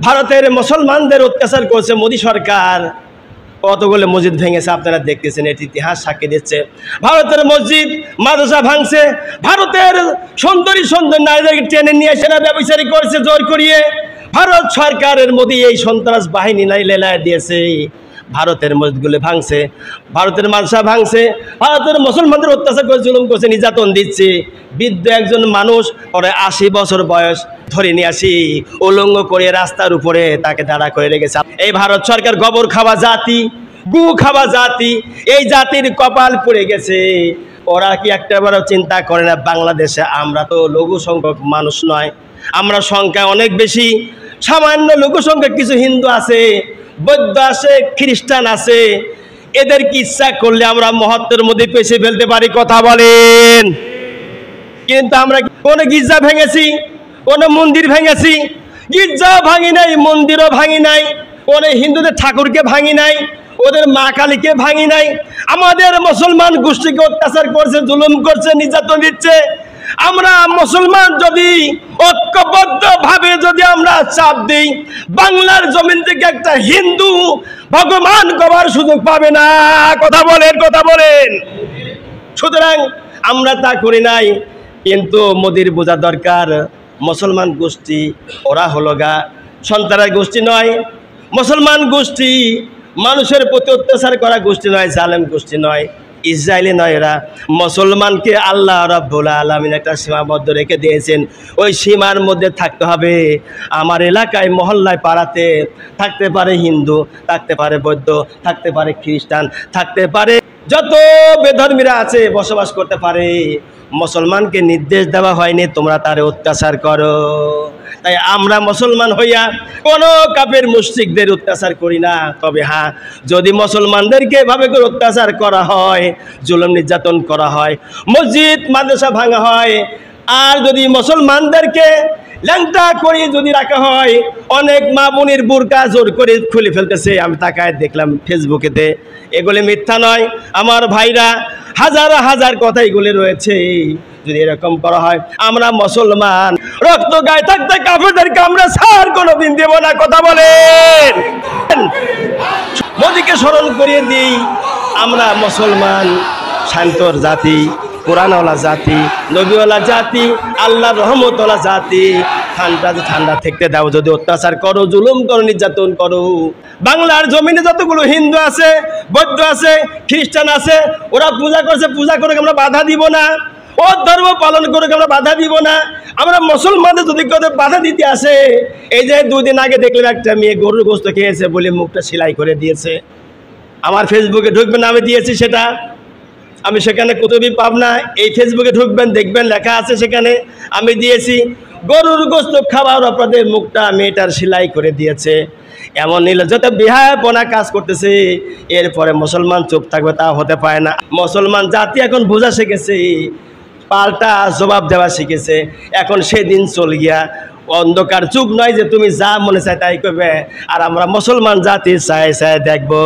ভারতের মুসলমানদের অত্যাচার করছে মোদী সরকার। কতগুলো মসজিদ ভেঙেছে আপনারা দেখতেছেন, এটি ইতিহাস সাক্ষী দিচ্ছে। ভারতের মসজিদ মাদ্রাসা ভাঙছে, ভারতের সুন্দরী নারীদেরকে টেনে নিয়ে সেনা ব্যবচারী করছে জোর করিয়ে। ভারত সরকারের মোদী এই সন্ত্রাস বাহিনী নাই লেলায় দিয়েছে, ভারতের মসজিদগুলো ভাঙছে, ভারতের মাদ্রাসা ভাঙছে, ভারতের মুসলমানদের অত্যাচার করে জুলুম করছে, নির্যাতন দিচ্ছে। বৃদ্ধ একজন মানুষ, ওরা 80 বছর বয়স, ধরে নিয়ে আসি উলঙ্গ করে রাস্তার উপরে তাকে দাঁড়া করে রেখেছে। এই ভারত সরকার গোবর খাওয়া জাতি, গু খাওয়া জাতি, এই জাতির কপাল পড়ে গেছে। ওরা কি একটাবারও চিন্তা করে না বাংলাদেশে আমরা তো লঘু সংখ্যক মানুষ নয়, আমরা সংখ্যা অনেক বেশি। সামান্য লঘু সংখ্যক কিছু হিন্দু আছে, বৌদ্ধ আছে, খ্রিস্টান আছে, এদের কি ইচ্ছা করলে আমরা মহত্বের মধ্যে পেছে ফেলতে পারি, কথা বলেন। কিন্তু আমরা কোন গির্জা ভেঙেছি, কোন মন্দির ভেঙেছি? গির্জাও ভাঙি নাই, মন্দিরও ভাঙি নাই, কোন হিন্দুদের ঠাকুরকে ভাঙি নাই, ওদের মা কালীকে ভাঙি নাই। আমাদের মুসলমান গোষ্ঠীকে অত্যাচার করছে, জুলুম করছে, নির্যাতন দিচ্ছে। আমরা মুসলমান যদি ঐক্যবদ্ধ ভাবে যদি আমরা চাপ দিই, বাংলার জমিন থেকে একটা হিন্দু ভগবান কবার সুযোগ পাবে না, কথা বলেন, কথা বলেন। সুতরাং আমরা তা করি নাই। কিন্তু মোদির বোঝা দরকার, মুসলমান গোষ্ঠী ওরা হলো গা সন্ত্রাসী গোষ্ঠী নয়, মুসলমান গোষ্ঠী মানুষের প্রতি অত্যাচার করা গোষ্ঠী নয়, জালেম গোষ্ঠী নয়, ইসরায়েলি নয়। এরা মুসলমানকে আল্লাহ রাব্বুল আলামিন একটা সীমাবদ্ধ রেখে দিয়েছেন, ওই সীমার মধ্যে থাকতে হবে। আমার এলাকায় মহল্লায় পাড়াতে থাকতে পারে হিন্দু, থাকতে পারে বৌদ্ধ, থাকতে পারে খ্রিস্টান, থাকতে পারে যত বেধর্মীরা আছে বসবাস করতে পারে। মুসলমানকে নির্দেশ দেওয়া হয়নি তোমরা তারে অত্যাচার করো। তাই আমরা মুসলমান হইয়া কোনো কাফের মুশরিকদের অত্যাচার করি না। তবে হ্যাঁ, যদি মুসলমানদেরকে এভাবে করে অত্যাচার করা হয়, জুলুম নির্যাতন করা হয়, মসজিদ মাদ্রাসা ভাঙা হয়, আর যদি মুসলমানদেরকে ল্যাংটা করে যদি রাখা হয়, অনেক মা বোনের বুরকা জোর করে খুলে ফেলতেছে, আমি তাকায় দেখলাম ফেসবুকেতে। এগুলি মিথ্যা নয় আমার ভাইরা, হাজার হাজার কথা এগুলি রয়েছে। যদি এরকম করা হয়, আমরা মুসলমান, রক্ত গায়ে থাকতে কাফেরদেরকে আমরা ছাড় কোনোদিন দেব না, কথা বলেন। মোদিকে স্মরণ করিয়ে দিই, আমরা মুসলমান, শান্তর জাতি, কোরআনওয়ালা জাতি, নবীওয়ালা জাতি, আল্লাহর রহমতওয়ালা জাতি। ঠান্ডা থাকতে দাও, যদি অত্যাচার করো, জুলুম করো, নির্যাতন করো। বাংলার জমিনে যতগুলো হিন্দু আছে, বৌদ্ধ আছে, খ্রিস্টান আছে, ওরা পূজা করছে, পূজা করে আমরা বাধা দিব না। ও ধর্ম পালন করে আমরা বাধা দিব না। আমরা মুসলমানদের যদি কেউ বাধা দিতে আসে, এই যে 2 দিন আগে দেখলাম একটা মেয়ে গরুর গোশত খেয়েছে বলে মুখটা সেলাই করে দিয়েছে, আমার ফেসবুকে ঢুকবেন, আমি দিয়েছি সেটা, আমি সেখানে কুতুবি পাবনা, এই ফেসবুকে ঢুকবেন দেখবেন লেখা আছে সেখানে, আমি দিয়েছি। গরুর গোশত খাওয়ার অপরাধে মুখটা মেয়েটার সেলাই করে দিয়েছে। এমন নির্লজ্জতা বিহায়পনা কাজ করতেছে, এরপরে মুসলমান চুপ থাকবে তা হতে পারে না। মুসলমান জাতি এখন বোঝা শিখেছে, পাল্টা জবাব দেওয়া শিখেছে। এখন সেদিন চল গিয়া, অন্ধকার যুগ নয় যে তুমি যা মনে চায় তাই করবে, আর আমরা মুসলমান জাতি চাই দেখবো।